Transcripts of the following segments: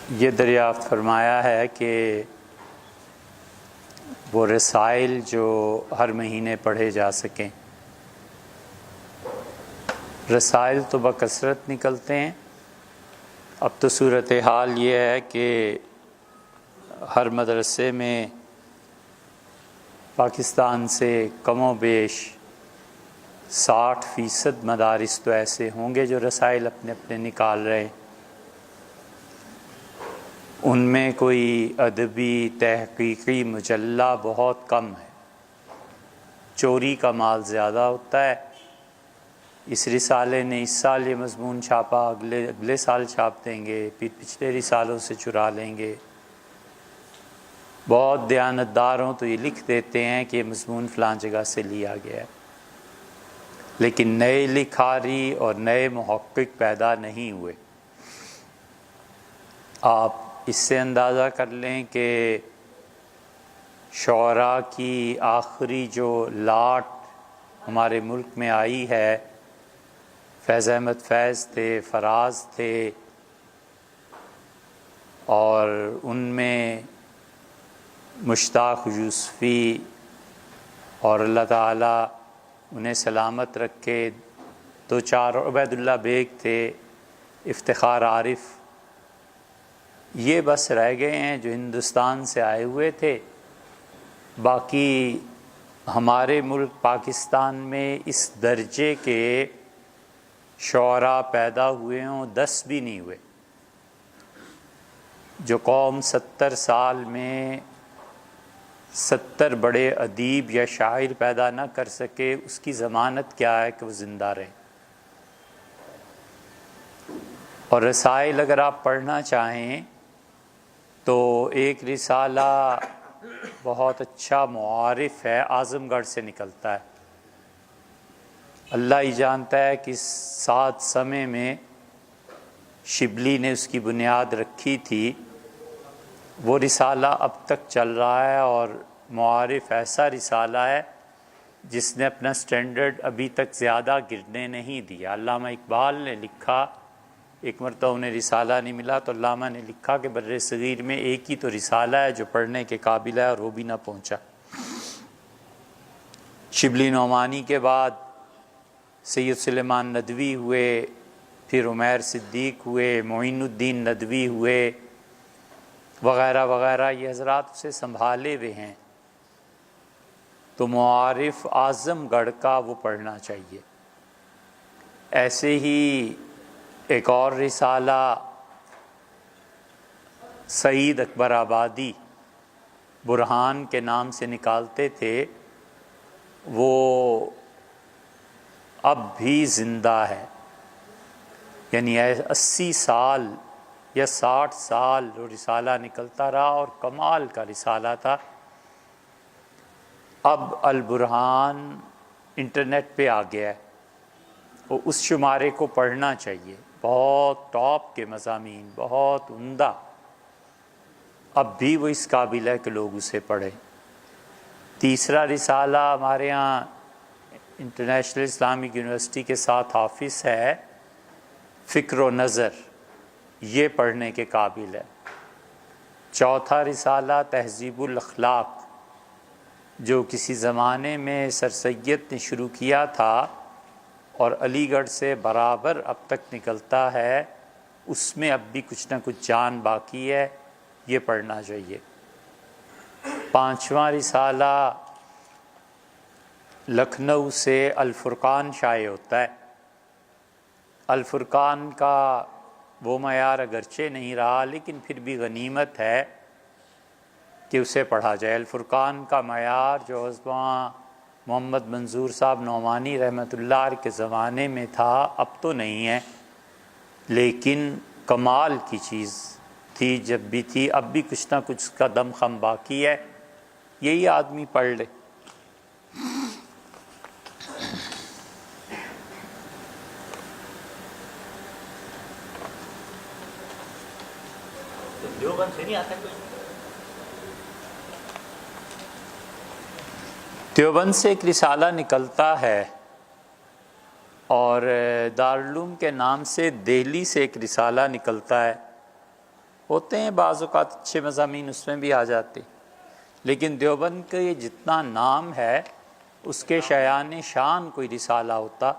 یہ دریافت فرمایا ہے کہ وہ رسائل جو ہر مہینے پڑھے جا سکیں، رسائل تو بکثرت نکلتے ہیں۔ اب تو صورتحال یہ ہے کہ ہر مدرسے میں پاکستان سے کم و بیش 60% مدارس تو ایسے ہوں گے جو رسائل اپنے اپنے نکال رہے ہیں۔ ان میں کوئی ادبی تحقیقی مجلہ بہت کم ہے، چوری کا مال زیادہ ہوتا ہے۔ اس رسالے نے اس سال یہ مضمون چھاپا، اگلے سال چھاپ دیں گے، پھر پچھلے رسالوں سے چرا لیں گے۔ بہت دیانتداروں تو یہ لکھ دیتے ہیں کہ یہ مضمون فلاں جگہ سے لیا گیا ہے، لیکن نئے لکھاری اور نئے محقق پیدا نہیں ہوئے۔ آپ اس سے اندازہ کر لیں کہ شعراء کی آخری جو لاٹ ہمارے ملک میں آئی ہے، فیض احمد فیض تھے، فراز تھے، اور ان میں مشتاق یوسفی اور اللہ تعالیٰ انہیں سلامت رکھے، دو چار عبید اللہ بیگ تھے، افتخار عارف، یہ بس رہ گئے ہیں جو ہندوستان سے آئے ہوئے تھے۔ باقی ہمارے ملک پاکستان میں اس درجے کے شعراء پیدا ہوئے ہوں 10 بھی نہیں ہوئے۔ جو قوم 70 سال میں 70 بڑے ادیب یا شاعر پیدا نہ کر سکے، اس کی ضمانت کیا ہے کہ وہ زندہ رہے؟ اور رسائل اگر آپ پڑھنا چاہیں تو ایک رسالہ بہت اچھا معارف ہے، اعظم گڑھ سے نکلتا ہے۔ اللہ ہی جانتا ہے کہ 7 سمے میں شبلی نے اس کی بنیاد رکھی تھی۔ وہ رسالہ اب تک چل رہا ہے، اور معارف ایسا رسالہ ہے جس نے اپنا سٹینڈرڈ ابھی تک زیادہ گرنے نہیں دیا۔ علامہ اقبال نے لکھا، ایک مرتبہ انہیں رسالہ نہیں ملا تو علامہ نے لکھا کہ بر صغیر میں ایک ہی تو رسالہ ہے جو پڑھنے کے قابل ہے، اور وہ بھی نہ پہنچا۔ شبلی نعمانی کے بعد سید سلیمان ندوی ہوئے، پھر عمیر صدیق ہوئے، معین الدین ندوی ہوئے، وغیرہ وغیرہ، یہ حضرات اسے سنبھالے ہوئے ہیں۔ تو معارف اعظم گڑھ کا وہ پڑھنا چاہیے۔ ایسے ہی ایک اور رسالہ سعید اکبر آبادی برہان کے نام سے نکالتے تھے، وہ اب بھی زندہ ہے، یعنی 80 سال یا 60 سال جو رسالہ نکلتا رہا، اور کمال کا رسالہ تھا۔ اب البرہان انٹرنیٹ پہ آ گیا ہے، وہ اس شمارے کو پڑھنا چاہیے۔ بہت ٹاپ کے مضامین، بہت عمدہ، اب بھی وہ اس قابل ہے کہ لوگ اسے پڑھیں۔ تیسرا رسالہ ہمارے ہاں انٹرنیشنل اسلامک یونیورسٹی کے ساتھ آفس ہے، فکر و نظر، یہ پڑھنے کے قابل ہے۔ چوتھا رسالہ تہذیب الاخلاق، جو کسی زمانے میں سر سید نے شروع کیا تھا اور علی گڑھ سے برابر اب تک نکلتا ہے، اس میں اب بھی کچھ نہ کچھ جان باقی ہے، یہ پڑھنا چاہیے۔ پانچواں رسالہ لکھنؤ سے الفرقان شائع ہوتا ہے۔ الفرقان کا وہ معیار اگرچہ نہیں رہا، لیکن پھر بھی غنیمت ہے کہ اسے پڑھا جائے۔ الفرقان کا معیار جو حضرت محمد منظور صاحب نعمانی رحمۃ اللہ علیہ کے زمانے میں تھا، اب تو نہیں ہے، لیکن کمال کی چیز تھی جب بھی تھی، اب بھی کچھ نہ کچھ اس کا دم خم باقی ہے، یہی آدمی پڑھ لے۔ دیوبند سے نہیں آتا کوئی؟ دیوبند سے ایک رسالہ نکلتا ہے، اور دارالعلوم کے نام سے دہلی سے ایک رسالہ نکلتا ہے۔ ہوتے ہیں بعض اوقات اچھے مضامین اس میں بھی آ جاتے، لیکن دیوبند کا یہ جتنا نام ہے اس کے شایان شان کوئی رسالہ ہوتا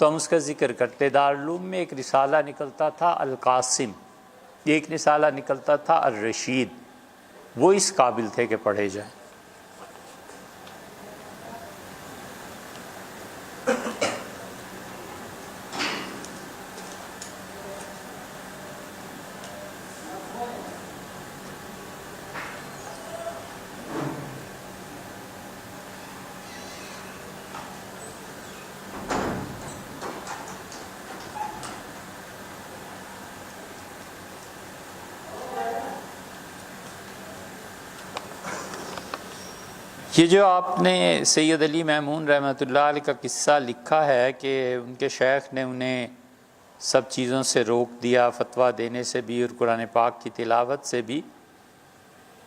تو ہم اس کا ذکر کرتے۔ دارالعلوم میں ایک رسالہ نکلتا تھا القاسم، ایک رسالہ نکلتا تھا الرشید، وہ اس قابل تھے کہ پڑھے جائیں۔ یہ جو آپ نے سید علی میمون رحمۃ اللہ علیہ کا قصہ لکھا ہے کہ ان کے شیخ نے انہیں سب چیزوں سے روک دیا، فتویٰ دینے سے بھی اور قرآن پاک کی تلاوت سے بھی،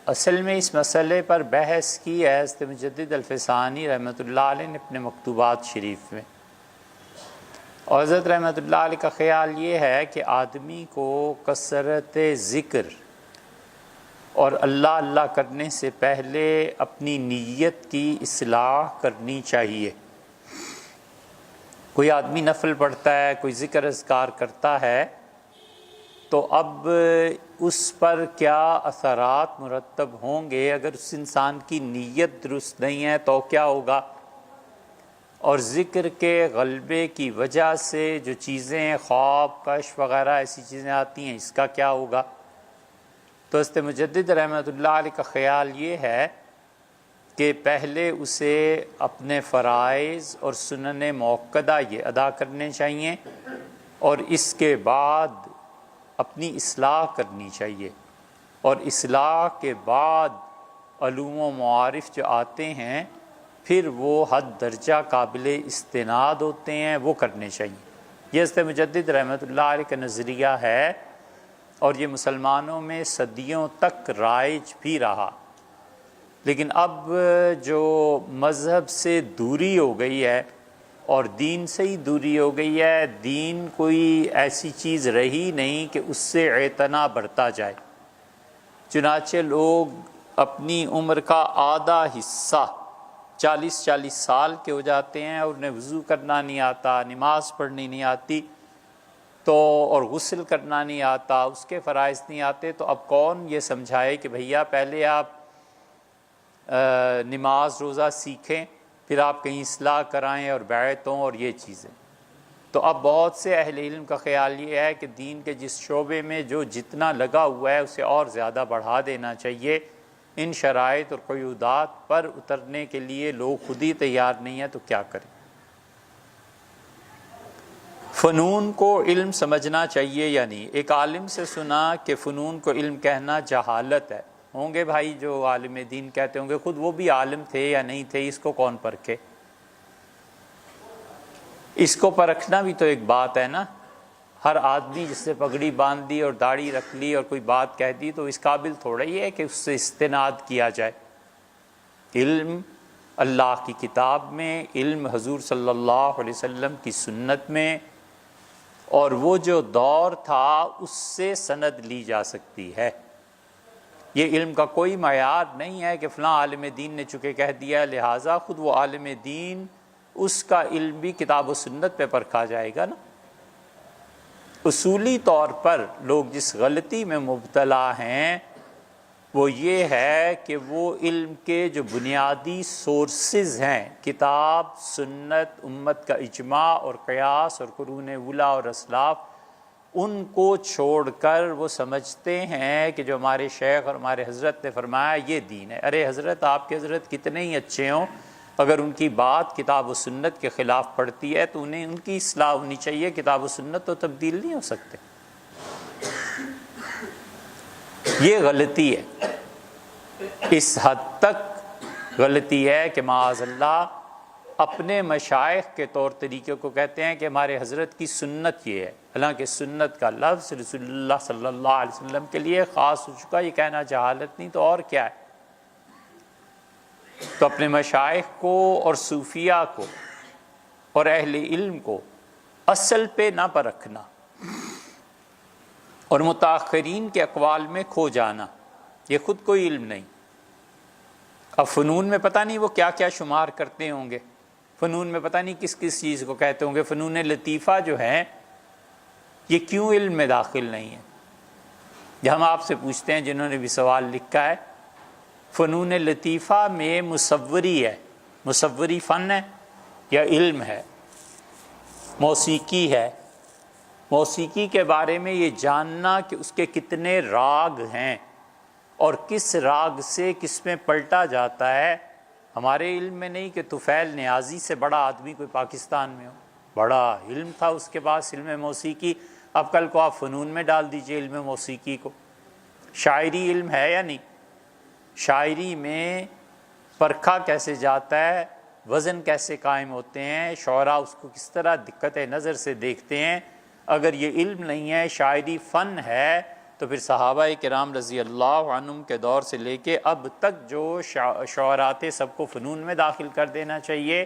اصل میں اس مسئلے پر بحث کی ہے حضرت مجدد الفسانی رحمۃ اللہ علیہ نے اپنے مکتوبات شریف میں، اور حضرت رحمۃ اللہ علیہ کا خیال یہ ہے کہ آدمی کو کثرت ذکر اور اللہ اللہ کرنے سے پہلے اپنی نیت کی اصلاح کرنی چاہیے۔ کوئی آدمی نفل پڑھتا ہے، کوئی ذکر اذکار کرتا ہے، تو اب اس پر کیا اثرات مرتب ہوں گے؟ اگر اس انسان کی نیت درست نہیں ہے تو کیا ہوگا؟ اور ذکر کے غلبے کی وجہ سے جو چیزیں خواب، کشف وغیرہ ایسی چیزیں آتی ہیں، اس کا کیا ہوگا؟ تو حضرت مجدد رحمۃ اللہ علیہ کا خیال یہ ہے کہ پہلے اسے اپنے فرائض اور سنن موقدہ یہ ادا کرنے چاہیے، اور اس کے بعد اپنی اصلاح کرنی چاہیے، اور اصلاح کے بعد علوم و معارف جو آتے ہیں پھر وہ حد درجہ قابل استناد ہوتے ہیں، وہ کرنے چاہیے۔ یہ حضرت مجدد رحمۃ اللہ علیہ کا نظریہ ہے، اور یہ مسلمانوں میں صدیوں تک رائج بھی رہا۔ لیکن اب جو مذہب سے دوری ہو گئی ہے اور دین سے ہی دوری ہو گئی ہے، دین کوئی ایسی چیز رہی نہیں کہ اس سے اعتنا بڑھتا جائے، چنانچہ لوگ اپنی عمر کا آدھا حصہ 40 سال کے ہو جاتے ہیں اور انہیں وضو کرنا نہیں آتا، نماز پڑھنی نہیں آتی، تو اور غسل کرنا نہیں آتا، اس کے فرائض نہیں آتے، تو اب کون یہ سمجھائے کہ بھیا پہلے آپ نماز روزہ سیکھیں، پھر آپ کہیں اصلاح کرائیں اور بیعت ہوں اور یہ چیزیں۔ تو اب بہت سے اہل علم کا خیال یہ ہے کہ دین کے جس شعبے میں جو جتنا لگا ہوا ہے اسے اور زیادہ بڑھا دینا چاہیے۔ ان شرائط اور قیودات پر اترنے کے لیے لوگ خود ہی تیار نہیں ہیں، تو کیا کریں؟ فنون کو علم سمجھنا چاہیے یا نہیں؟ ایک عالم سے سنا کہ فنون کو علم کہنا جہالت ہے۔ ہوں گے بھائی جو عالم دین کہتے ہوں گے، خود وہ بھی عالم تھے یا نہیں تھے، اس کو کون پرکھے؟ اس کو پرکھنا بھی تو ایک بات ہے نا۔ ہر آدمی جس سے پگڑی باندھ دی اور داڑھی رکھ لی اور کوئی بات کہہ دی تو اس قابل تھوڑا ہی ہے کہ اس سے استناد کیا جائے۔ علم اللہ کی کتاب میں، علم حضور صلی اللہ علیہ وسلم کی سنت میں، اور وہ جو دور تھا اس سے سند لی جا سکتی ہے۔ یہ علم کا کوئی معیار نہیں ہے کہ فلاں عالم دین نے چونکہ کہہ دیا لہٰذا خود وہ عالم دین، اس کا علم بھی کتاب و سنت پہ پرکھا جائے گا نا۔ اصولی طور پر لوگ جس غلطی میں مبتلا ہیں وہ یہ ہے کہ وہ علم کے جو بنیادی سورسز ہیں، کتاب، سنت، امت کا اجماع اور قیاس اور قرون اولیٰ اور اسلاف، ان کو چھوڑ کر وہ سمجھتے ہیں کہ جو ہمارے شیخ اور ہمارے حضرت نے فرمایا یہ دین ہے۔ ارے حضرت، آپ کے حضرت کتنے ہی اچھے ہوں، اگر ان کی بات کتاب و سنت کے خلاف پڑتی ہے تو انہیں ان کی اصلاح ہونی چاہیے، کتاب و سنت تو تبدیل نہیں ہو سکتے۔ یہ غلطی ہے، اس حد تک غلطی ہے کہ معاذ اللہ اپنے مشائخ کے طور طریقے کو کہتے ہیں کہ ہمارے حضرت کی سنت یہ ہے، حالانکہ سنت کا لفظ رسول اللہ صلی اللہ علیہ وسلم کے لیے خاص ہو چکا۔ یہ کہنا جہالت نہیں تو اور کیا ہے؟ تو اپنے مشائخ کو اور صوفیاء کو اور اہل علم کو اصل پہ نہ پرکھنا، اور متاخرین کے اقوال میں کھو جانا، یہ خود کوئی علم نہیں۔ اب فنون میں پتہ نہیں وہ کیا کیا شمار کرتے ہوں گے، فنون میں پتہ نہیں کس کس چیز کو کہتے ہوں گے۔ فنون لطیفہ جو ہے یہ کیوں علم میں داخل نہیں ہے؟ یہ ہم آپ سے پوچھتے ہیں جنہوں نے بھی سوال لکھا ہے۔ فنون لطیفہ میں مصوری ہے، مصوری فن ہے یا علم ہے؟ موسیقی ہے، موسیقی کے بارے میں یہ جاننا کہ اس کے کتنے راگ ہیں اور کس راگ سے کس میں پلٹا جاتا ہے، ہمارے علم میں نہیں کہ طفیل نیازی سے بڑا آدمی کوئی پاکستان میں ہو، بڑا علم تھا اس کے پاس علم موسیقی۔ اب کل کو آپ فنون میں ڈال دیجئے علم موسیقی کو۔ شاعری علم ہے یا نہیں؟ شاعری میں پرکھا کیسے جاتا ہے، وزن کیسے قائم ہوتے ہیں، شعراء اس کو کس طرح دقت نظر سے دیکھتے ہیں۔ اگر یہ علم نہیں ہے، شاعری فن ہے، تو پھر صحابہ کرام رضی اللہ عنہم کے دور سے لے کے اب تک جو شعراء تھے سب کو فنون میں داخل کر دینا چاہیے۔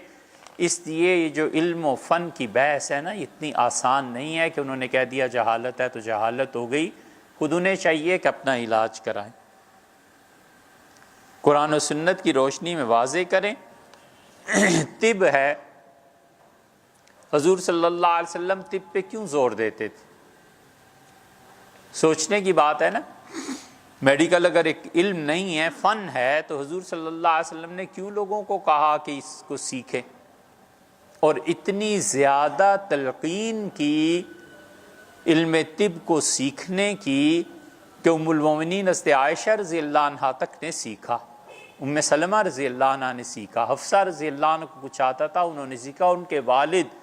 اس لیے یہ جو علم و فن کی بحث ہے نا، اتنی آسان نہیں ہے کہ انہوں نے کہہ دیا جہالت ہے تو جہالت ہو گئی، خود انہیں چاہیے کہ اپنا علاج کرائیں، قرآن و سنت کی روشنی میں واضح کریں۔ طب ہے، حضور صلی اللہ علیہ وسلم طب پہ کیوں زور دیتے تھے؟ سوچنے کی بات ہے نا۔ میڈیکل اگر ایک علم نہیں ہے، فن ہے، تو حضور صلی اللہ علیہ وسلم نے کیوں لوگوں کو کہا کہ اس کو سیکھیں اور اتنی زیادہ تلقین کی علم طب کو سیکھنے کی کہ ام المومنین حضرت عائشہ رضی اللہ عنہ تک نے سیکھا، ام سلمہ رضی اللہ عنہ نے سیکھا، حفصہ رضی اللہ عنہ کو کچھ آتا تھا انہوں نے سیکھا، ان کے والد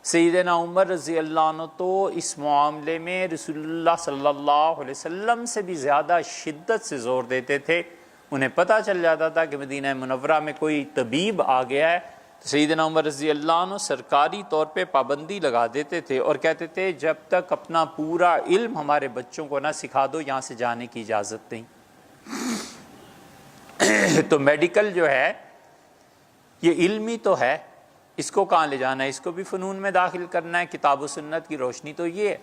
سیدنا عمر رضی اللہ عنہ تو اس معاملے میں رسول اللہ صلی اللہ علیہ وسلم سے بھی زیادہ شدت سے زور دیتے تھے۔ انہیں پتہ چل جاتا تھا کہ مدینہ منورہ میں کوئی طبیب آ گیا ہے تو سیدنا عمر رضی اللہ عنہ سرکاری طور پہ پابندی لگا دیتے تھے اور کہتے تھے جب تک اپنا پورا علم ہمارے بچوں کو نہ سکھا دو یہاں سے جانے کی اجازت نہیں۔ تو میڈیکل جو ہے یہ علمی تو ہے، اس کو کہاں لے جانا ہے؟ اس کو بھی فنون میں داخل کرنا ہے۔ کتاب و سنت کی روشنی تو یہ ہے۔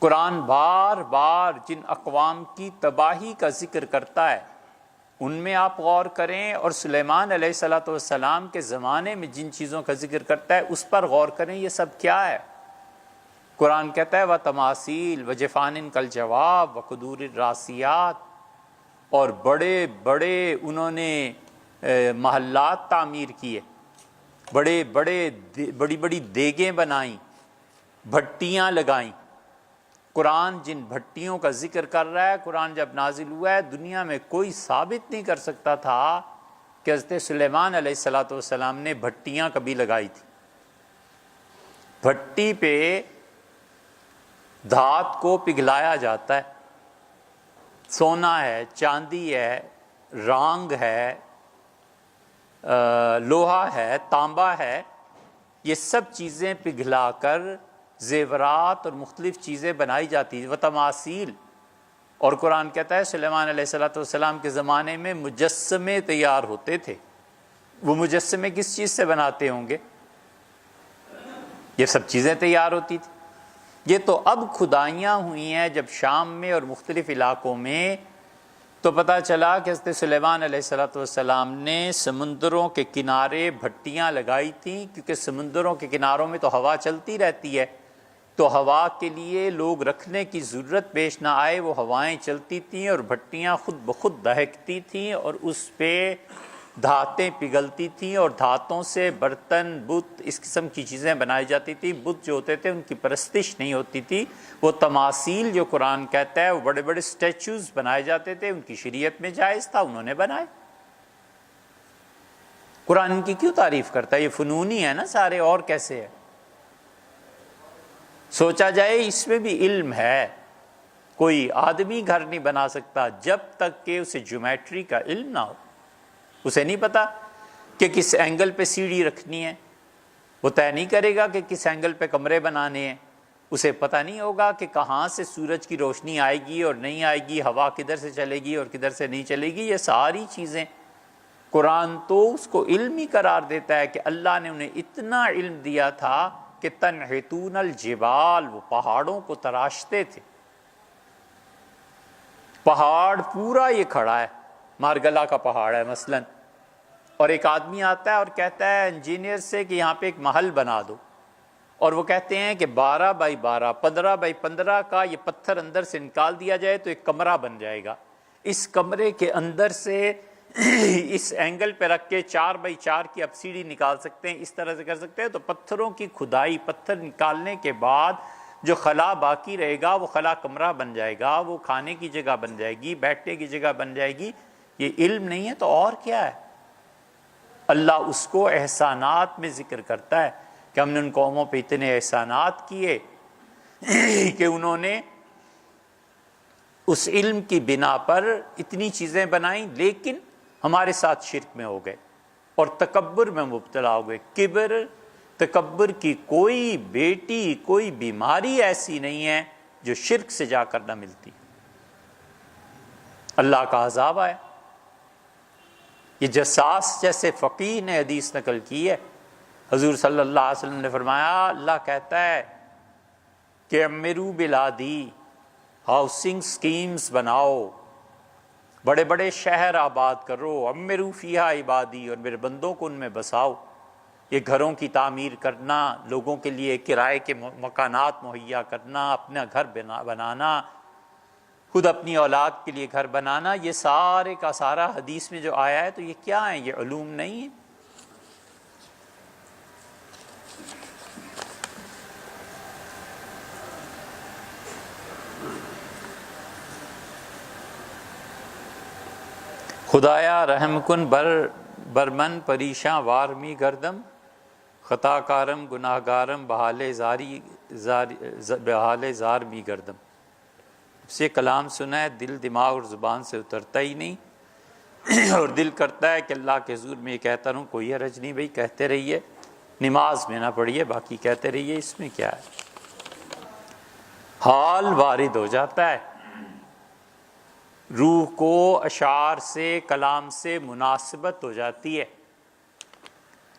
قرآن بار بار جن اقوام کی تباہی کا ذکر کرتا ہے ان میں آپ غور کریں، اور سلیمان علیہ السلام کے زمانے میں جن چیزوں کا ذکر کرتا ہے اس پر غور کریں، یہ سب کیا ہے؟ قرآن کہتا ہے وَتَمَاثِيلَ وَجِفَانٍ كَالْجَوَابِ وَقُدُورِ الرَّاسِيَاتِ، اور بڑے بڑے انہوں نے محلات تعمیر کیے، بڑی بڑی دیگیں بنائیں، بھٹیاں لگائیں۔ قرآن جن بھٹیوں کا ذکر کر رہا ہے، قرآن جب نازل ہوا ہے دنیا میں کوئی ثابت نہیں کر سکتا تھا کہ حضرت سلیمان علیہ السلام نے بھٹیاں کبھی لگائی تھی۔ بھٹی پہ دھات کو پگھلایا جاتا ہے، سونا ہے، چاندی ہے، رانگ ہے، لوہا ہے، تانبا ہے، یہ سب چیزیں پگھلا کر زیورات اور مختلف چیزیں بنائی جاتی ہیں، وتماثیل۔ اور قرآن کہتا ہے سلیمان علیہ السلام کے زمانے میں مجسمے تیار ہوتے تھے۔ وہ مجسمے کس چیز سے بناتے ہوں گے؟ یہ سب چیزیں تیار ہوتی تھی۔ یہ تو اب کھدائیاں ہوئی ہیں جب شام میں اور مختلف علاقوں میں، تو پتہ چلا کہ حضرت سلیمان علیہ السلام نے سمندروں کے کنارے بھٹیاں لگائی تھیں، کیونکہ سمندروں کے کناروں میں تو ہوا چلتی رہتی ہے، تو ہوا کے لیے لوگ رکھنے کی ضرورت پیش نہ آئے، وہ ہوائیں چلتی تھیں اور بھٹیاں خود بخود دہکتی تھیں اور اس پہ دھاتیں پگھلتی تھیں، اور دھاتوں سے برتن، بت، اس قسم کی چیزیں بنائی جاتی تھی۔ بت جو ہوتے تھے ان کی پرستش نہیں ہوتی تھی، وہ تماثیل جو قرآن کہتا ہے وہ بڑے بڑے سٹیچوز بنائے جاتے تھے، ان کی شریعت میں جائز تھا، انہوں نے بنائے۔ قرآن ان کی کیوں تعریف کرتا ہے؟ یہ فنونی ہے نا سارے، اور کیسے ہے؟ سوچا جائے اس میں بھی علم ہے۔ کوئی آدمی گھر نہیں بنا سکتا جب تک کہ اسے جیومیٹری کا علم نہ ہو، اسے نہیں پتا کہ کس اینگل پہ سیڑھی رکھنی ہے، وہ طے نہیں کرے گا کہ کس اینگل پہ کمرے بنانے ہیں، اسے پتہ نہیں ہوگا کہ کہاں سے سورج کی روشنی آئے گی اور نہیں آئے گی، ہوا کدھر سے چلے گی اور کدھر سے نہیں چلے گی۔ یہ ساری چیزیں قرآن تو اس کو علم ہی قرار دیتا ہے کہ اللہ نے انہیں اتنا علم دیا تھا کہ تنحتون الجبال، وہ پہاڑوں کو تراشتے تھے، پہاڑ پورا یہ کھڑا ہے، مارگلا کا پہاڑ ہے مثلاً، اور ایک آدمی آتا ہے اور کہتا ہے انجینئر سے کہ یہاں پہ ایک محل بنا دو، اور وہ کہتے ہیں کہ 12x12 15x15 کا یہ پتھر اندر سے نکال دیا جائے تو ایک کمرہ بن جائے گا، اس کمرے کے اندر سے اس اینگل پہ رکھ کے 4x4 کی آپ سیڑھی نکال سکتے ہیں، اس طرح سے کر سکتے ہیں، تو پتھروں کی کھدائی، پتھر نکالنے کے بعد جو خلا باقی رہے گا وہ خلا کمرہ بن جائے گا، وہ کھانے کی جگہ بن جائے گی، بیٹھنے کی جگہ بن جائے گی۔ یہ علم نہیں ہے تو اور کیا ہے؟ اللہ اس کو احسانات میں ذکر کرتا ہے کہ ہم نے ان قوموں پہ اتنے احسانات کیے کہ انہوں نے اس علم کی بنا پر اتنی چیزیں بنائیں، لیکن ہمارے ساتھ شرک میں ہو گئے اور تکبر میں مبتلا ہو گئے۔ کبر، تکبر کی کوئی بیٹی، کوئی بیماری ایسی نہیں ہے جو شرک سے جا کر نہ ملتی۔ اللہ کا عذاب آیا۔ یہ جساس جیسے فقیہ نے حدیث نقل کی ہے، حضور صلی اللہ علیہ وسلم نے فرمایا، اللہ کہتا ہے کہ امرو بلادی، ہاؤسنگ سکیمز بناؤ، بڑے بڑے شہر آباد کرو، امرو فیہا عبادی، اور میرے بندوں کو ان میں بساؤ۔ یہ گھروں کی تعمیر کرنا، لوگوں کے لیے کرائے کے مکانات مہیا کرنا، اپنا گھر بنانا، خود اپنی اولاد کے لیے گھر بنانا، یہ سارے کا سارا حدیث میں جو آیا ہے، تو یہ کیا ہے؟ یہ علوم نہیں ہے۔ خدایا رحم کن برمن پریشاں وارمی گردم، خطا کارم گناہ گارم بحال زار می گردم۔ سے کلام سنا ہے، دل دماغ اور زبان سے اترتا ہی نہیں، اور دل کرتا ہے کہ اللہ کے حضور میں یہ کہتا رہوں، کوئی حرج نہیں بھائی، کہتے رہیے، نماز میں نہ پڑھیے، باقی کہتے رہیے، اس میں کیا ہے؟ حال وارد ہو جاتا ہے، روح کو اشعار سے، کلام سے مناسبت ہو جاتی ہے۔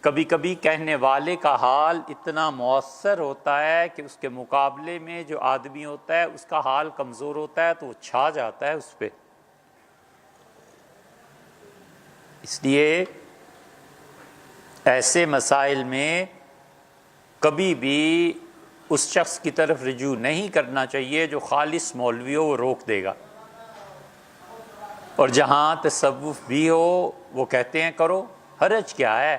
کبھی کبھی کہنے والے کا حال اتنا مؤثر ہوتا ہے کہ اس کے مقابلے میں جو آدمی ہوتا ہے اس کا حال کمزور ہوتا ہے تو وہ چھا جاتا ہے اس پہ۔ اس لیے ایسے مسائل میں کبھی بھی اس شخص کی طرف رجوع نہیں کرنا چاہیے جو خالص مولوی ہو، وہ روک دے گا، اور جہاں تصوف بھی ہو وہ کہتے ہیں کرو، حرج کیا ہے؟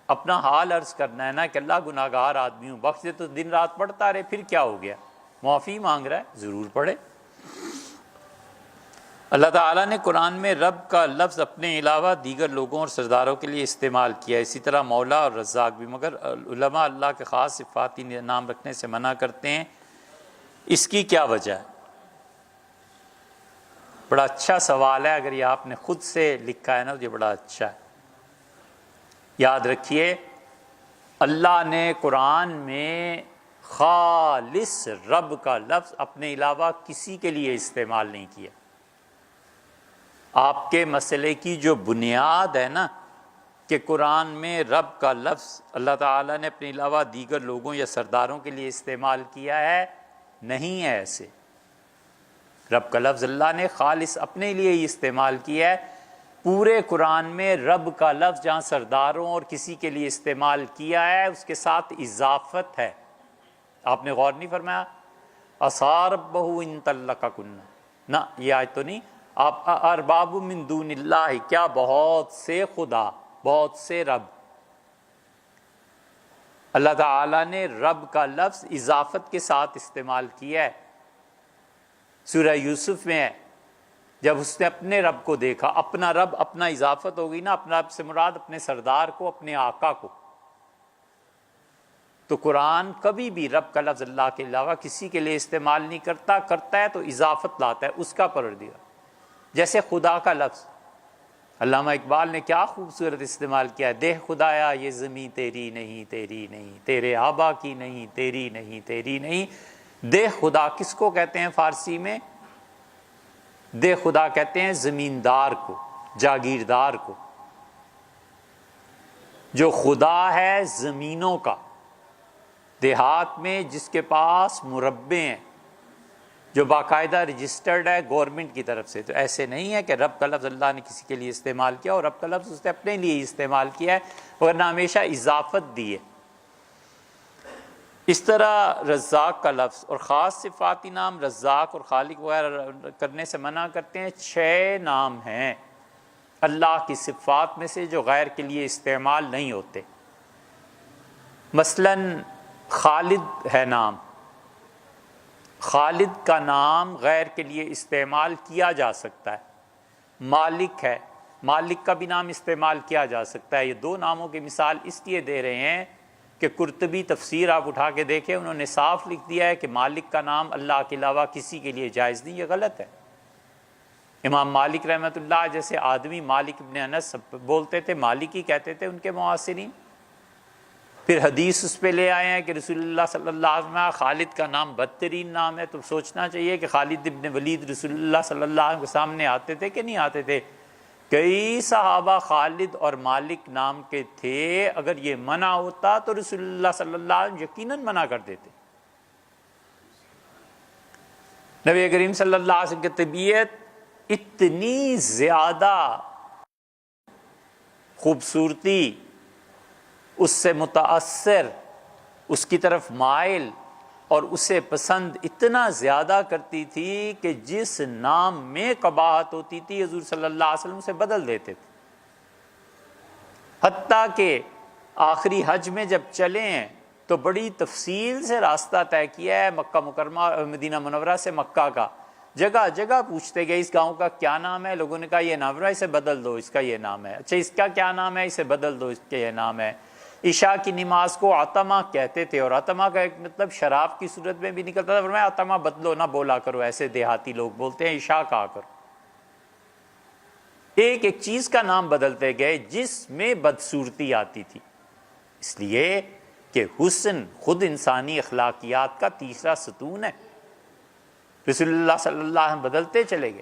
اپنا حال عرض کرنا ہے نا کہ اللہ گناہ گار آدمی ہوں، بخش دے، تو دن رات پڑھتا رہے، پھر کیا ہو گیا؟ معافی مانگ رہا ہے، ضرور پڑھے۔ اللہ تعالیٰ نے قرآن میں رب کا لفظ اپنے علاوہ دیگر لوگوں اور سرداروں کے لیے استعمال کیا، اسی طرح مولا اور رزاق بھی، مگر علماء اللہ کے خاص صفاتی نام رکھنے سے منع کرتے ہیں۔ اس کی کیا وجہ ہے؟ بڑا اچھا سوال ہے، اگر یہ آپ نے خود سے لکھا ہے نا تو یہ بڑا اچھا ہے۔ یاد رکھیے، اللہ نے قرآن میں خالص رب کا لفظ اپنے علاوہ کسی کے لیے استعمال نہیں کیا۔ آپ کے مسئلے کی جو بنیاد ہے نا کہ قرآن میں رب کا لفظ اللہ تعالیٰ نے اپنے علاوہ دیگر لوگوں یا سرداروں کے لیے استعمال کیا ہے، نہیں ہے ایسے۔ رب کا لفظ اللہ نے خالص اپنے لیے ہی استعمال کیا ہے۔ پورے قرآن میں رب کا لفظ جہاں سرداروں اور کسی کے لیے استعمال کیا ہے اس کے ساتھ اضافت ہے۔ آپ نے غور نہیں فرمایا؟ عَصَىٰ رَبَّهُ إِن طَلَّقَكُنَّ، نہ یہ آیت تو نہیں۔ آپ ارباب من دون اللہ، کیا بہت سے خدا، بہت سے رب۔ اللہ تعالیٰ نے رب کا لفظ اضافت کے ساتھ استعمال کیا ہے۔ سورہ یوسف میں ہے، جب اس نے اپنے رب کو دیکھا، اپنا رب، اپنا اضافت ہو گئی نا، اپنا رب سے مراد اپنے سردار کو، اپنے آقا کو۔ تو قرآن کبھی بھی رب کا لفظ اللہ کے علاوہ کسی کے لیے استعمال نہیں کرتا، کرتا ہے تو اضافت لاتا ہے، اس کا پروردگار۔ جیسے خدا کا لفظ علامہ اقبال نے کیا خوبصورت استعمال کیا ہے، دیکھ خدایا یہ زمیں تیری نہیں، تیری نہیں، تیرے آبا کی نہیں، تیری نہیں، تیری نہیں۔ دیکھ خدا کس کو کہتے ہیں فارسی میں؟ دیکھ خدا کہتے ہیں زمیندار کو، جاگیردار کو۔ جو خدا ہے زمینوں کا، دیہات میں جس کے پاس مربے ہیں، جو باقاعدہ رجسٹرڈ ہے گورنمنٹ کی طرف سے. تو ایسے نہیں ہے کہ رب کا لفظ اللہ نے کسی کے لیے استعمال کیا اور رب کا لفظ اس نے اپنے لیے استعمال کیا ہے، ورنہ ہمیشہ اضافت دی ہے. اس طرح رزاق کا لفظ اور خاص صفاتی نام رزاق اور خالق وغیرہ کرنے سے منع کرتے ہیں. 6 نام ہیں اللہ کی صفات میں سے جو غیر کے لیے استعمال نہیں ہوتے. مثلا خالد ہے نام، خالد کا نام غیر کے لیے استعمال کیا جا سکتا ہے. مالک ہے، مالک کا بھی نام استعمال کیا جا سکتا ہے. یہ 2 ناموں کی مثال اس لیے دے رہے ہیں کہ قرطبی تفسیر آپ اٹھا کے دیکھیں، انہوں نے صاف لکھ دیا ہے کہ مالک کا نام اللہ کے علاوہ کسی کے لیے جائز نہیں. یہ غلط ہے. امام مالک رحمۃ اللہ جیسے آدمی مالک ابن انس بولتے تھے، مالک ہی کہتے تھے ان کے معاصرین. پھر حدیث اس پہ لے آئے ہیں کہ رسول اللہ صلی اللہ علیہ وسلم خالد کا نام بدترین نام ہے. تو سوچنا چاہیے کہ خالد ابن ولید رسول اللہ صلی اللہ علیہ وسلم کے سامنے آتے تھے کہ نہیں آتے تھے؟ کئی صحابہ خالد اور مالک نام کے تھے. اگر یہ منع ہوتا تو رسول اللہ صلی اللہ علیہ وسلم یقیناً منع کر دیتے. نبی کریم صلی اللہ علیہ وسلم کی طبیعت اتنی زیادہ خوبصورتی، اس سے متاثر، اس کی طرف مائل اور اسے پسند اتنا زیادہ کرتی تھی کہ جس نام میں قباحت ہوتی تھی حضور صلی اللہ علیہ وسلم سے بدل دیتے تھے. حتیٰ کہ آخری حج میں جب چلے ہیں تو بڑی تفصیل سے راستہ طے کیا ہے مکہ مکرمہ مدینہ منورہ سے مکہ کا. جگہ جگہ پوچھتے گئے اس گاؤں کا کیا نام ہے؟ لوگوں نے کہا یہ نام ہے، اسے بدل دو، اس کا یہ نام ہے. اچھا اس کا کیا نام ہے؟ اسے بدل دو، اس کا یہ نام ہے. عشاء کی نماز کو عتمہ کہتے تھے اور عتمہ کا ایک مطلب شراب کی صورت میں بھی نکلتا تھا. فرمایا عتمہ بدلو، نہ بولا کرو، ایسے دیہاتی لوگ بولتے ہیں، عشاء کہا کرو. ایک ایک چیز کا نام بدلتے گئے جس میں بدصورتی آتی تھی. اس لیے کہ حسن خود انسانی اخلاقیات کا تیسرا ستون ہے. رسول اللہ صلی اللہ علیہ وسلم بدلتے چلے گئے.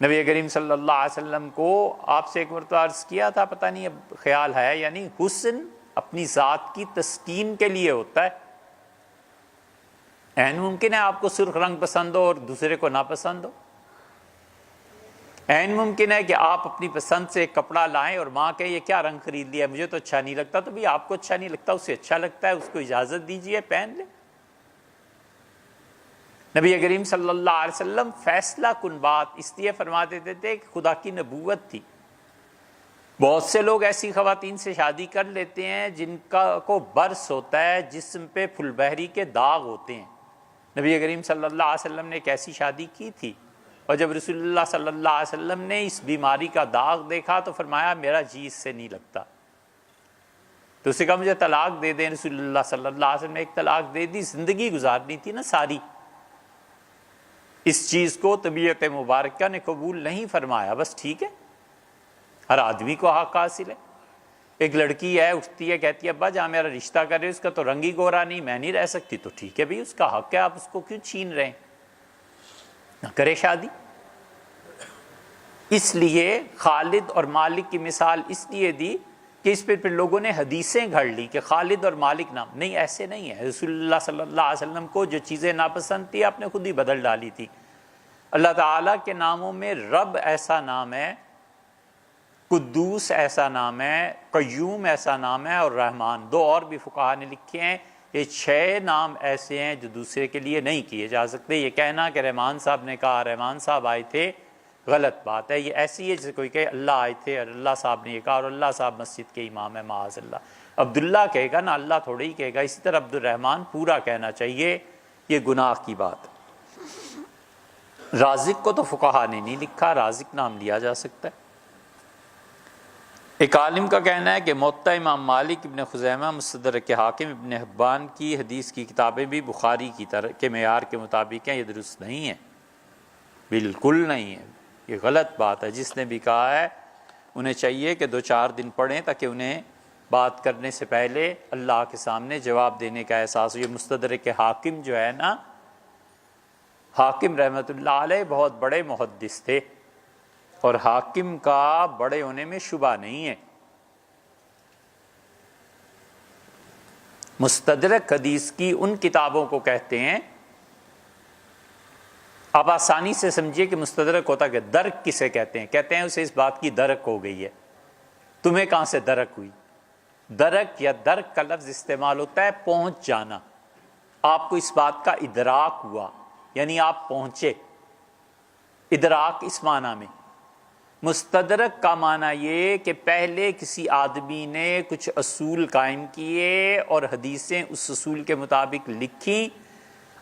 نبی کریم صلی اللہ علیہ وسلم کو آپ سے ایک مرتبہ عرض کیا تھا، پتہ نہیں اب خیال ہے یعنی حسن اپنی ذات کی تسکین کے لیے ہوتا ہے. عین ممکن ہے آپ کو سرخ رنگ پسند ہو اور دوسرے کو ناپسند ہو. عین ممکن ہے کہ آپ اپنی پسند سے ایک کپڑا لائیں اور ماں کہے یہ کیا رنگ خرید لیا، مجھے تو اچھا نہیں لگتا. تو بھی آپ کو اچھا نہیں لگتا، اسے اچھا لگتا ہے، اس کو اجازت دیجئے پہن لے. نبی کریم صلی اللہ علیہ وسلم فیصلہ کن بات اس لیے فرما دیتے تھے کہ خدا کی نبوت تھی. بہت سے لوگ ایسی خواتین سے شادی کر لیتے ہیں جن کو برس ہوتا ہے، جسم پہ پھل بہری کے داغ ہوتے ہیں. نبی کریم صلی اللہ علیہ وسلم نے ایک ایسی شادی کی تھی اور جب رسول اللہ صلی اللہ علیہ وسلم نے اس بیماری کا داغ دیکھا تو فرمایا میرا جی اس سے نہیں لگتا. تو اسے کہا مجھے طلاق دے دیں. رسول اللہ صلی اللہ علیہ وسلم نے ایک طلاق دے دی. زندگی گزارنی تھی نا ساری. اس چیز کو طبیعت مبارکہ نے قبول نہیں فرمایا. بس ٹھیک ہے، ہر آدمی کو حق حاصل ہے. ایک لڑکی ہے اٹھتی ہے کہتی ہے ابا جہاں میرا رشتہ کر رہے اس کا تو رنگ ہی گورا نہیں، میں نہیں رہ سکتی. تو ٹھیک ہے بھائی، اس کا حق ہے، آپ اس کو کیوں چھین رہے ہیں؟ نہ کرے شادی. اس لیے خالد اور مالک کی مثال اس لیے دی کہ اس پہ پھر لوگوں نے حدیثیں گھڑ لی کہ خالد اور مالک نام نہیں. ایسے نہیں ہے. رسول اللہ صلی اللہ علیہ وسلم کو جو چیزیں ناپسند تھی آپ نے خود ہی بدل ڈالی تھی. اللہ تعالیٰ کے ناموں میں رب ایسا نام ہے، قدوس ایسا نام ہے، قیوم ایسا نام ہے اور رحمان. 2 اور بھی فقہا نے لکھے ہیں. یہ 6 نام ایسے ہیں جو دوسرے کے لیے نہیں کیے جا سکتے. یہ کہنا کہ رحمان صاحب نے کہا رحمان صاحب آئے تھے غلط بات ہے. یہ ایسی ہے جیسے کوئی کہے اللہ آئے تھے اور اللہ صاحب نے یہ کہا اور اللہ صاحب مسجد کے امام ہے معاذ اللہ. عبداللہ کہے گا نا، اللہ تھوڑے ہی کہے گا. اسی طرح عبد الرحمن پورا کہنا چاہیے. یہ گناہ کی بات. رازق کو تو فقہا نے نہیں لکھا، رازق نام لیا جا سکتا ہے. ایک عالم کا کہنا ہے کہ موطا امام مالک ابن خزیمہ، مستدرک حاکم ابن حبان کی حدیث کی کتابیں بھی بخاری کی طرح کے معیار کے مطابق ہیں. یہ درست نہیں ہے، بالکل نہیں ہے. یہ غلط بات ہے. جس نے بھی کہا ہے انہیں چاہیے کہ 2-4 دن پڑھیں تاکہ انہیں بات کرنے سے پہلے اللہ کے سامنے جواب دینے کا احساس ہو. یہ مستدرک حاکم جو ہے نا، حاکم رحمۃ اللہ علیہ بہت بڑے محدث تھے اور حاکم کا بڑے ہونے میں شبہ نہیں ہے. مستدرک حدیث کی ان کتابوں کو کہتے ہیں آپ آسانی سے سمجھیے کہ مستدرک ہوتا کہ درک کسے کہتے ہیں؟ کہتے ہیں اسے اس بات کی درک ہو گئی ہے۔ تمہیں کہاں سے درک ہوئی؟ درک یا درک کا لفظ استعمال ہوتا ہے پہنچ جانا، آپ کو اس بات کا ادراک ہوا، یعنی آپ پہنچے، ادراک اس معنی میں۔ مستدرک کا معنی یہ کہ پہلے کسی آدمی نے کچھ اصول قائم کیے اور حدیثیں اس اصول کے مطابق لکھی،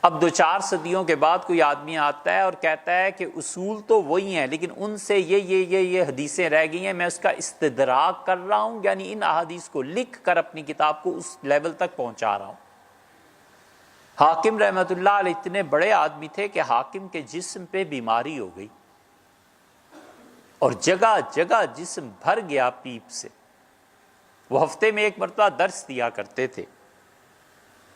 اب 2-4 صدیوں کے بعد کوئی آدمی آتا ہے اور کہتا ہے کہ اصول تو وہی ہیں لیکن ان سے یہ حدیثیں رہ گئی ہیں، میں اس کا استدراک کر رہا ہوں، یعنی ان احادیث کو لکھ کر اپنی کتاب کو اس لیول تک پہنچا رہا ہوں۔ حاکم رحمۃ اللہ علیہ اتنے بڑے آدمی تھے کہ حاکم کے جسم پہ بیماری ہو گئی اور جگہ جگہ جسم بھر گیا پیپ سے۔ وہ ہفتے میں 1 مرتبہ درس دیا کرتے تھے،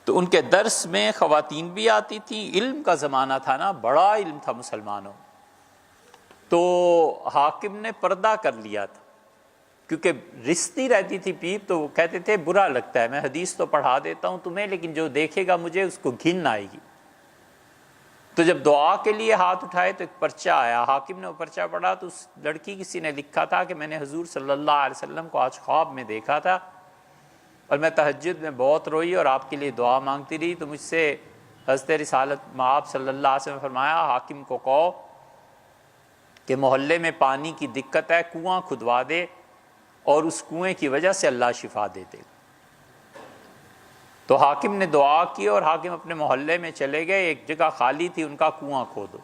تو ان کے درس میں خواتین بھی آتی تھیں، علم کا زمانہ تھا نا، بڑا علم تھا مسلمانوں، تو حاکم نے پردہ کر لیا تھا کیونکہ رستی رہتی تھی پیپ، تو وہ کہتے تھے برا لگتا ہے، میں حدیث تو پڑھا دیتا ہوں تمہیں لیکن جو دیکھے گا مجھے اس کو گھن آئے گی۔ تو جب دعا کے لیے ہاتھ اٹھائے تو ایک پرچہ آیا، حاکم نے وہ پرچہ پڑھا تو اس لڑکی کسی نے لکھا تھا کہ میں نے حضور صلی اللہ علیہ وسلم کو آج خواب میں دیکھا تھا اور میں تہجد میں بہت روئی اور آپ کے لیے دعا مانگتی رہی، تو مجھ سے حضرت رسالت مآب صلی اللہ علیہ وسلم نے فرمایا حاکم کو کہو کہ محلے میں پانی کی دقت ہے، کنواں کھدوا دے اور اس کنویں کی وجہ سے اللہ شفا دے دے۔ تو حاکم نے دعا کی اور حاکم اپنے محلے میں چلے گئے، ایک جگہ خالی تھی، ان کا کنواں کھودو۔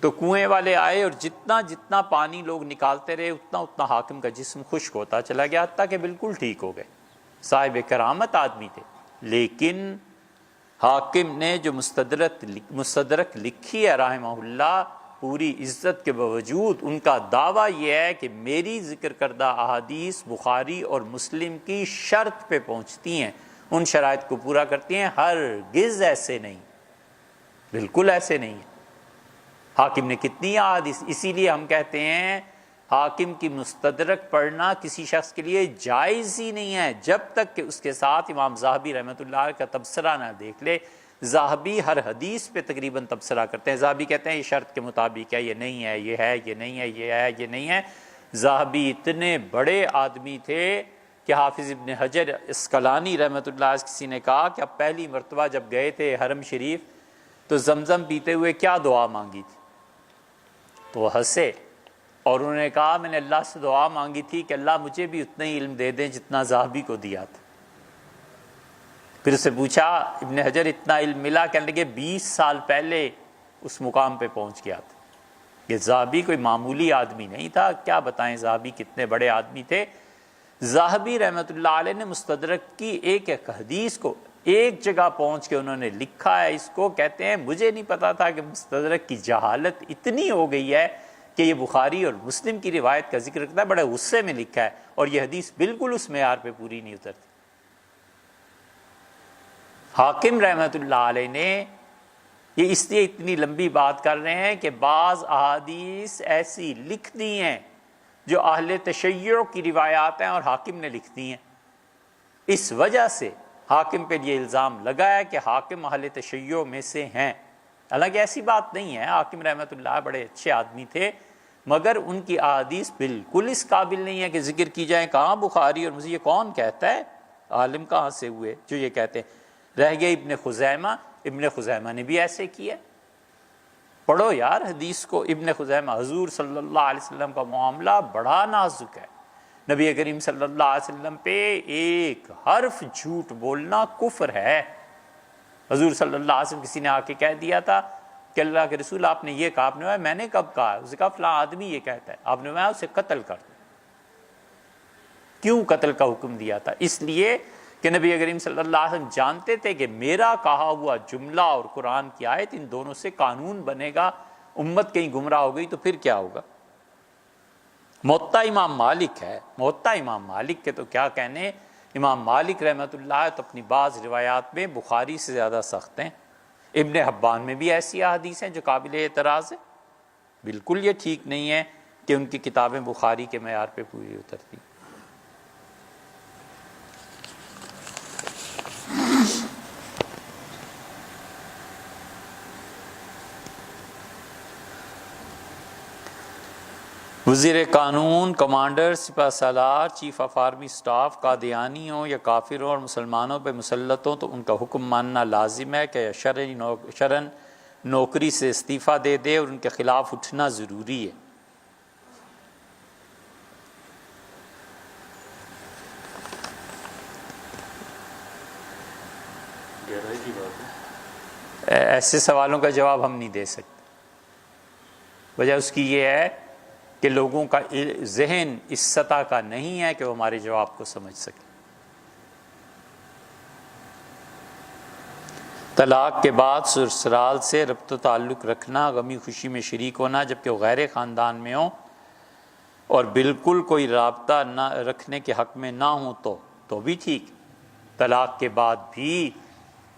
تو کنویں والے آئے اور جتنا جتنا پانی لوگ نکالتے رہے اتنا اتنا حاکم کا جسم خشک ہوتا چلا گیا، حتیٰ کہ بالکل ٹھیک ہو گئے۔ صاحب کرامت آدمی تھے، لیکن حاکم نے جو مستدرک لکھی ہے رحمہ اللہ، پوری عزت کے باوجود ان کا دعویٰ یہ ہے کہ میری ذکر کردہ احادیث بخاری اور مسلم کی شرط پہ پہنچتی ہیں، ان شرائط کو پورا کرتی ہیں، ہرگز ایسے نہیں، بالکل ایسے نہیں ہے۔ حاکم نے کتنی احادیث، اسی لیے ہم کہتے ہیں حاکم کی مستدرک پڑھنا کسی شخص کے لیے جائز ہی نہیں ہے جب تک کہ اس کے ساتھ امام ذہبی رحمۃ اللہ علیہ کا تبصرہ نہ دیکھ لے۔ ذہبی ہر حدیث پہ تقریباً تبصرہ کرتے ہیں، ذہبی کہتے ہیں یہ شرط کے مطابق ہے، یہ نہیں ہے، یہ ہے، یہ نہیں ہے، یہ ہے، یہ نہیں ہے۔ ذہبی اتنے بڑے آدمی تھے کہ حافظ ابن حجر اسقلانی رحمۃ اللہ علیہ کسی نے کہا کہ اب پہلی مرتبہ جب گئے تھے حرم شریف تو زمزم پیتے ہوئے کیا دعا مانگی تھی؟ تو وہ ہنسے اور انہوں نے کہا میں نے اللہ سے دعا مانگی تھی کہ اللہ مجھے بھی اتنا ہی علم دے دیں جتنا ذہبی کو دیا تھا۔ پھر اسے پوچھا ابن حجر اتنا علم ملا؟ کہنے لگے 20 سال پہلے اس مقام پہ پہنچ گیا تھا۔ یہ ذہبی کوئی معمولی آدمی نہیں تھا، کیا بتائیں ذہبی کتنے بڑے آدمی تھے۔ ذہبی رحمۃ اللہ علیہ نے مستدرک کی ایک ایک حدیث کو ایک جگہ پہنچ کے انہوں نے لکھا ہے، اس کو کہتے ہیں مجھے نہیں پتا تھا کہ مستدرک کی جہالت اتنی ہو گئی ہے کہ یہ بخاری اور مسلم کی روایت کا ذکر کرتا ہے، بڑے غصے میں لکھا ہے اور یہ حدیث بالکل اس معیار پہ پوری نہیں اترتی۔ حاکم رحمۃ اللہ علیہ نے یہ اس لیے اتنی لمبی بات کر رہے ہیں کہ بعض احادیث ایسی لکھ دی ہیں جو اہل تشیع کی روایات ہیں اور حاکم نے لکھ دی ہیں، اس وجہ سے حاکم پہ یہ الزام لگا ہے کہ حاکم اہل تشیع میں سے ہیں، حالانکہ ایسی بات نہیں ہے۔ حاکم رحمۃ اللہ بڑے اچھے آدمی تھے مگر ان کی احادیث بالکل اس قابل نہیں ہے کہ ذکر کی جائیں۔ کہاں بخاری اور مسلم، یہ کون کہتا ہے؟ عالم کہاں سے ہوئے جو یہ کہتے ہیں؟ رہ گئے ابن خزیمہ نے بھی ایسے کیا۔ پڑھو یار حدیث کو، ابن خزیمہ، حضور صلی اللہ علیہ وسلم کا معاملہ بڑا نازک ہے، نبی کریم صلی اللہ علیہ وسلم پہ ایک حرف جھوٹ بولنا کفر ہے۔ حضور صلی اللہ علیہ وسلم کسی نے آ کے کہہ دیا تھا کہ اللہ کے رسول آپ نے یہ کہا، آپ نے کہا میں نے کب کہا؟ اس نے کہا فلاں آدمی یہ کہتا ہے، آپ نے کہا اسے قتل کر دو۔ کیوں قتل کا حکم دیا تھا؟ اس لیے کہ نبی کریم صلی اللہ علیہ وسلم جانتے تھے کہ میرا کہا ہوا جملہ اور قرآن کی آیت ان دونوں سے قانون بنے گا، امت کہیں گمراہ ہو گئی تو پھر کیا ہوگا؟ موطا امام مالک ہے، موطا امام مالک کے تو کیا کہنے، امام مالک رحمۃ اللہ تو اپنی بعض روایات میں بخاری سے زیادہ سخت ہیں۔ ابن حبان میں بھی ایسی احادیث ہیں جو قابل اعتراض ہے، بالکل یہ ٹھیک نہیں ہے کہ ان کی کتابیں بخاری کے معیار پہ پوری اترتی۔ وزیر قانون، کمانڈر سپہ سالار، chief of army staff Qadiani ہوں یا کافر ہوں اور مسلمانوں پہ مسلط ہوں تو ان کا حکم ماننا لازم ہے کہ شرعن نوکری سے استعفیٰ دے دے اور ان کے خلاف اٹھنا ضروری ہے۔ ایسے سوالوں کا جواب ہم نہیں دے سکتے، وجہ اس کی یہ ہے کہ لوگوں کا ذہن اس سطح کا نہیں ہے کہ وہ ہمارے جواب کو سمجھ سکے۔ طلاق کے بعد سسرال سے ربط و تعلق رکھنا، غمی خوشی میں شریک ہونا جبکہ وہ غیر خاندان میں ہوں اور بالکل کوئی رابطہ نہ رکھنے کے حق میں نہ ہوں تو بھی ٹھیک۔ طلاق کے بعد بھی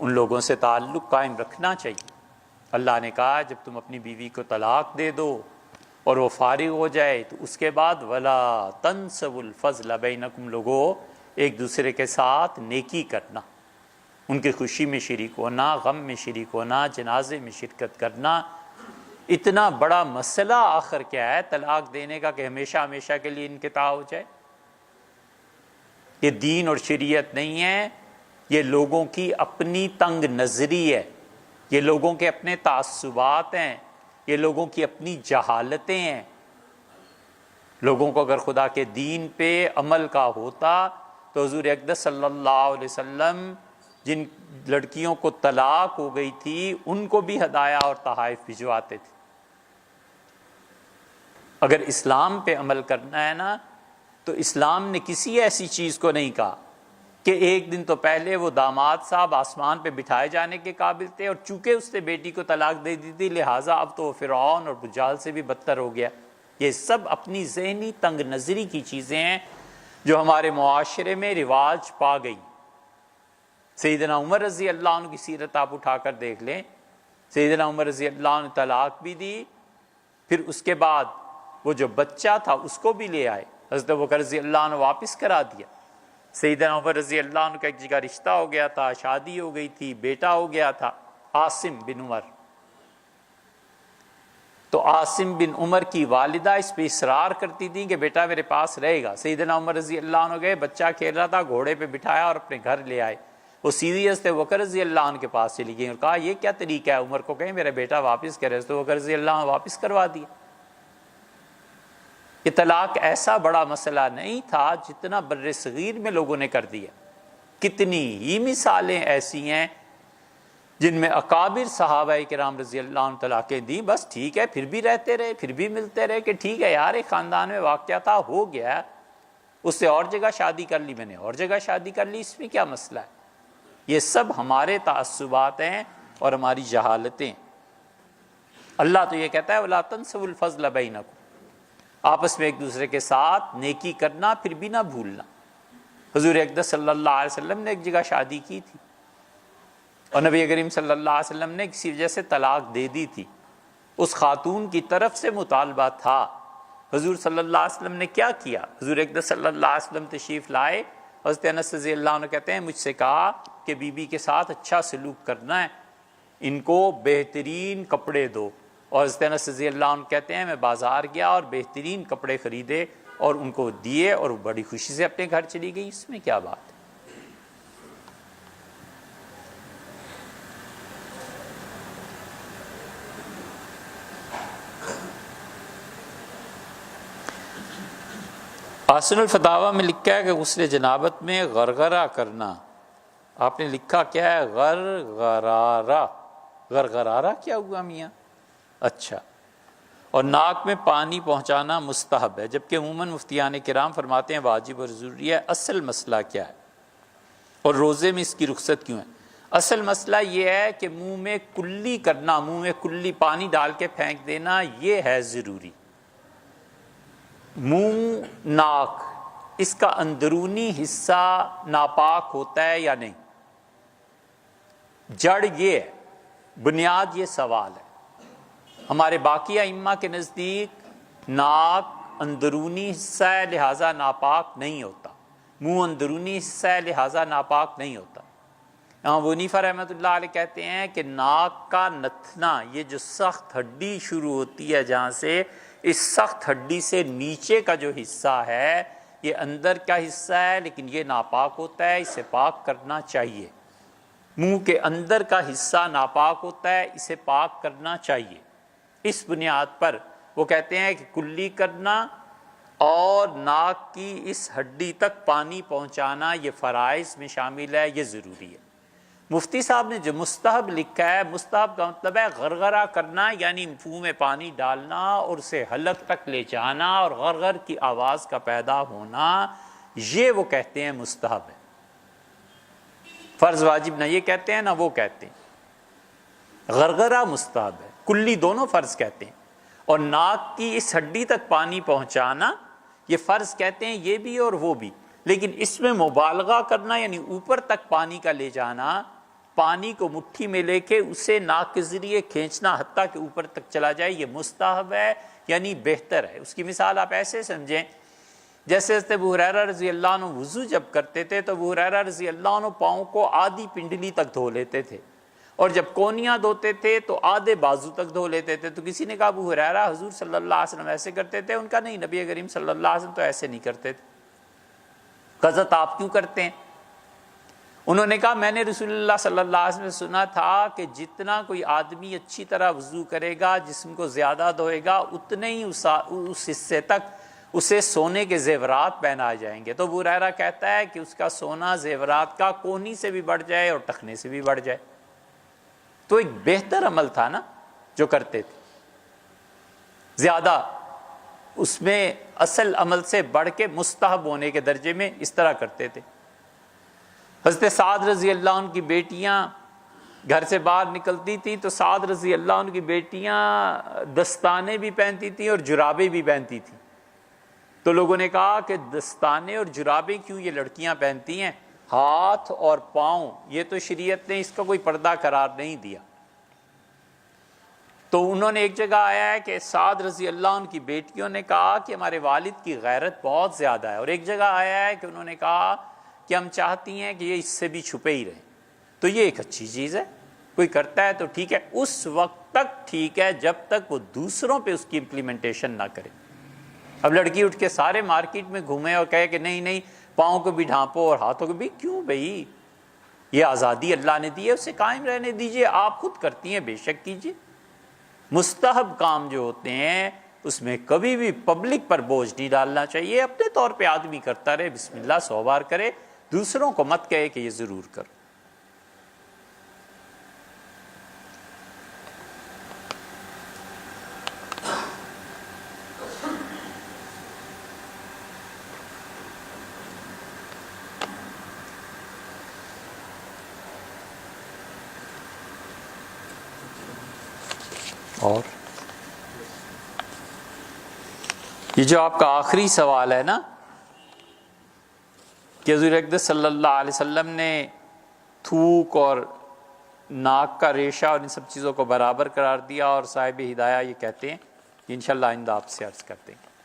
ان لوگوں سے تعلق قائم رکھنا چاہیے۔ اللہ نے کہا جب تم اپنی بیوی کو طلاق دے دو اور وہ فارغ ہو جائے تو اس کے بعد وَلَا تَنْسَوُا الْفَضْلَ بَيْنَكُمْ، لوگوں ایک دوسرے کے ساتھ نیکی کرنا، ان کی خوشی میں شریک ہونا، غم میں شریک ہونا، جنازے میں شرکت کرنا۔ اتنا بڑا مسئلہ آخر کیا ہے طلاق دینے کا کہ ہمیشہ ہمیشہ کے لیے انقطاع ہو جائے؟ یہ دین اور شریعت نہیں ہے، یہ لوگوں کی اپنی تنگ نظری ہے، یہ لوگوں کے اپنے تعصبات ہیں، یہ لوگوں کی اپنی جہالتیں ہیں۔ لوگوں کو اگر خدا کے دین پہ عمل کا ہوتا تو حضور اقدس صلی اللہ علیہ وسلم جن لڑکیوں کو طلاق ہو گئی تھی ان کو بھی ہدایہ اور تحائف بھجواتے تھے۔ اگر اسلام پہ عمل کرنا ہے نا تو اسلام نے کسی ایسی چیز کو نہیں کہا کہ ایک دن تو پہلے وہ داماد صاحب آسمان پہ بٹھائے جانے کے قابل تھے اور چونکہ اس نے بیٹی کو طلاق دے دی تھی لہٰذا اب تو وہ فرعون اور دجال سے بھی بدتر ہو گیا۔ یہ سب اپنی ذہنی تنگ نظری کی چیزیں ہیں جو ہمارے معاشرے میں رواج پا گئی۔ سیدنا عمر رضی اللہ عنہ کی سیرت آپ اٹھا کر دیکھ لیں، سیدنا عمر رضی اللہ عنہ نے طلاق بھی دی، پھر اس کے بعد وہ جو بچہ تھا اس کو بھی لے آئے، حضرت ابوبکر رضی اللہ عنہ واپس کرا دیا۔ سیدنا عمر رضی اللہ عنہ کا ایک جگہ رشتہ ہو گیا تھا، شادی ہو گئی تھی، بیٹا ہو گیا تھا عاصم بن عمر، تو عاصم بن عمر کی والدہ اس پہ اصرار کرتی تھی کہ بیٹا میرے پاس رہے گا۔ سیدنا عمر رضی اللہ عنہ گئے، بچہ کھیل رہا تھا، گھوڑے پہ بٹھایا اور اپنے گھر لے آئے۔ وہ سیدھی حضرت ابوبکر رضی اللہ عنہ کے پاس چلی گئی اور کہا یہ کیا طریقہ ہے، عمر کو کہیں میرا بیٹا واپس کرے، حضرت ابوبکر رضی اللہ عنہ واپس کروا دیا۔ یہ طلاق ایسا بڑا مسئلہ نہیں تھا جتنا بر صغیر میں لوگوں نے کر دیا۔ کتنی ہی مثالیں ایسی ہیں جن میں اکابر صحابہ کرام رضی اللہ عنہ طلاقیں دیں، بس ٹھیک ہے، پھر بھی رہتے رہے، پھر بھی ملتے رہے کہ ٹھیک ہے یار ایک خاندان میں واقعہ تھا، ہو گیا، اس سے اور جگہ شادی کر لی، میں نے اور جگہ شادی کر لی، اس میں کیا مسئلہ ہے؟ یہ سب ہمارے تعصبات ہیں اور ہماری جہالتیں۔ اللہ تو یہ کہتا ہے وَلَا تَنْسَوُا الْفَضْلَ بَيْنَكُمْ، آپس میں ایک دوسرے کے ساتھ نیکی کرنا پھر بھی نہ بھولنا۔ حضور اقدس صلی اللہ علیہ وسلم نے ایک جگہ شادی کی تھی اور نبی کریم صلی اللہ علیہ وسلم نے کسی وجہ سے طلاق دے دی تھی، اس خاتون کی طرف سے مطالبہ تھا، حضور صلی اللہ علیہ وسلم نے کیا کیا؟ حضور اقدس صلی اللہ علیہ وسلم تشریف لائے، حضرت انس رضی اللہ عنہ کہتے ہیں مجھ سے کہا کہ بی بی کے ساتھ اچھا سلوک کرنا ہے، ان کو بہترین کپڑے دو، اور حضرت انس رضی اللہ عنہ کہتے ہیں میں بازار گیا اور بہترین کپڑے خریدے اور ان کو دیے اور وہ بڑی خوشی سے اپنے گھر چلی گئی، اس میں کیا بات ہے؟ حسن الفتاوی میں لکھا ہے کہ غسل جنابت میں غرغرہ کرنا، آپ نے لکھا کیا ہے؟ غرغرارہ۔ غرغرارہ کیا ہوا میاں؟ اچھا، اور ناک میں پانی پہنچانا مستحب ہے، جبکہ عموماً مفتیان کرام فرماتے ہیں واجب اور ضروری ہے۔ اصل مسئلہ کیا ہے اور روزے میں اس کی رخصت کیوں ہے؟ اصل مسئلہ یہ ہے کہ منہ میں کلی کرنا، منہ میں کلی پانی ڈال کے پھینک دینا، یہ ہے ضروری۔ منہ، ناک، اس کا اندرونی حصہ ناپاک ہوتا ہے یا نہیں؟ جڑ یہ ہے، بنیاد یہ سوال ہے۔ ہمارے باقی ائمہ کے نزدیک ناک اندرونی حصہ ہے لہٰذا ناپاک نہیں ہوتا، منہ اندرونی حصہ ہے لہٰذا ناپاک نہیں ہوتا۔ امام ابو حنیفہ رحمۃ اللہ علیہ کہتے ہیں کہ ناک کا نتنا، یہ جو سخت ہڈی شروع ہوتی ہے جہاں سے اس سخت ہڈی سے نیچے کا جو حصہ ہے یہ اندر کا حصہ ہے، لیکن یہ ناپاک ہوتا ہے، اسے پاک کرنا چاہیے۔ منہ کے اندر کا حصہ ناپاک ہوتا ہے، اسے پاک کرنا چاہیے۔ اس بنیاد پر وہ کہتے ہیں کہ کلی کرنا اور ناک کی اس ہڈی تک پانی پہنچانا یہ فرائض میں شامل ہے، یہ ضروری ہے۔ مفتی صاحب نے جو مستحب لکھا ہے، مستحب کا مطلب ہے غرغرہ کرنا، یعنی منہ میں پانی ڈالنا اور اسے حلق تک لے جانا اور غرغر کی آواز کا پیدا ہونا، یہ وہ کہتے ہیں مستحب ہے۔ فرض واجب نہ یہ کہتے ہیں نہ وہ کہتے ہیں، غرغرہ مستحب ہے، کلی دونوں فرض کہتے ہیں۔ اور ناک کی اس ہڈی تک پانی پہنچانا یہ فرض کہتے ہیں، یہ بھی اور وہ بھی، لیکن اس میں مبالغہ کرنا یعنی اوپر تک پانی کا لے جانا، پانی کو مٹھی میں لے کے اسے ناک کے ذریعے کھینچنا حتیٰ کہ اوپر تک چلا جائے، یہ مستحب ہے یعنی بہتر ہے۔ اس کی مثال آپ ایسے سمجھیں، جیسے ابو ہریرہ رضی اللہ عنہ وضو جب کرتے تھے تو ابو ہریرہ رضی اللہ عنہ پاؤں کو آدھی پنڈلی تک دھو لیتے تھے، اور جب کونیاں دھوتے تھے تو آدھے بازو تک دھو لیتے تھے۔ تو کسی نے کہا ابو ہریرہ حضور صلی اللہ علیہ وسلم ایسے کرتے تھے؟ ان کا نہیں، نبی کریم صلی اللہ علیہ وسلم تو ایسے نہیں کرتے تھے۔ قضت آپ کیوں کرتے ہیں؟ انہوں نے کہا میں نے رسول اللہ صلی اللہ علیہ وسلم سے سنا تھا کہ جتنا کوئی آدمی اچھی طرح وضو کرے گا، جسم کو زیادہ دھوئے گا، اتنے ہی اس حصے تک اسے سونے کے زیورات پہنائے جائیں گے۔ تو ابو ہریرہ کہتا ہے کہ اس کا سونا زیورات کا کونی سے بھی بڑھ جائے اور ٹخنے سے بھی بڑھ جائے۔ تو ایک بہتر عمل تھا نا جو کرتے تھے، زیادہ اس میں اصل عمل سے بڑھ کے مستحب ہونے کے درجے میں اس طرح کرتے تھے۔ حضرت سعد رضی اللہ عنہ کی بیٹیاں گھر سے باہر نکلتی تھیں تو سعد رضی اللہ عنہ کی بیٹیاں دستانے بھی پہنتی تھیں اور جرابیں بھی پہنتی تھیں۔ تو لوگوں نے کہا کہ دستانے اور جرابیں کیوں یہ لڑکیاں پہنتی ہیں؟ ہاتھ اور پاؤں یہ تو شریعت نے اس کا کوئی پردہ قرار نہیں دیا۔ تو انہوں نے ایک جگہ آیا ہے کہ سعد رضی اللہ عنہ کی بیٹیوں نے کہا کہ ہمارے والد کی غیرت بہت زیادہ ہے، اور ایک جگہ آیا ہے کہ انہوں نے کہا کہ ہم چاہتی ہیں کہ یہ اس سے بھی چھپے ہی رہیں۔ تو یہ ایک اچھی چیز ہے، کوئی کرتا ہے تو ٹھیک ہے، اس وقت تک ٹھیک ہے جب تک وہ دوسروں پہ اس کی امپلیمنٹیشن نہ کرے۔ اب لڑکی اٹھ کے سارے مارکیٹ میں گھومے اور کہے کہ نہیں نہیں پاؤں کو بھی ڈھانپو اور ہاتھوں کو بھی، کیوں بھائی؟ یہ آزادی اللہ نے دی ہے، اسے قائم رہنے دیجئے۔ آپ خود کرتی ہیں بے شک کیجئے۔ مستحب کام جو ہوتے ہیں اس میں کبھی بھی پبلک پر بوجھ نہیں ڈالنا چاہیے، اپنے طور پہ آدمی کرتا رہے، بسم اللہ 100 بار کرے، دوسروں کو مت کہے کہ یہ ضرور کرو۔ اور یہ جو آپ کا آخری سوال ہے نا کہ حضور اقدس صلی اللہ علیہ وسلم نے تھوک اور ناک کا ریشہ اور ان سب چیزوں کو برابر قرار دیا، اور صاحب ہدایہ یہ کہتے ہیں، انشاءاللہ آئندہ آپ سے عرض کرتے ہیں۔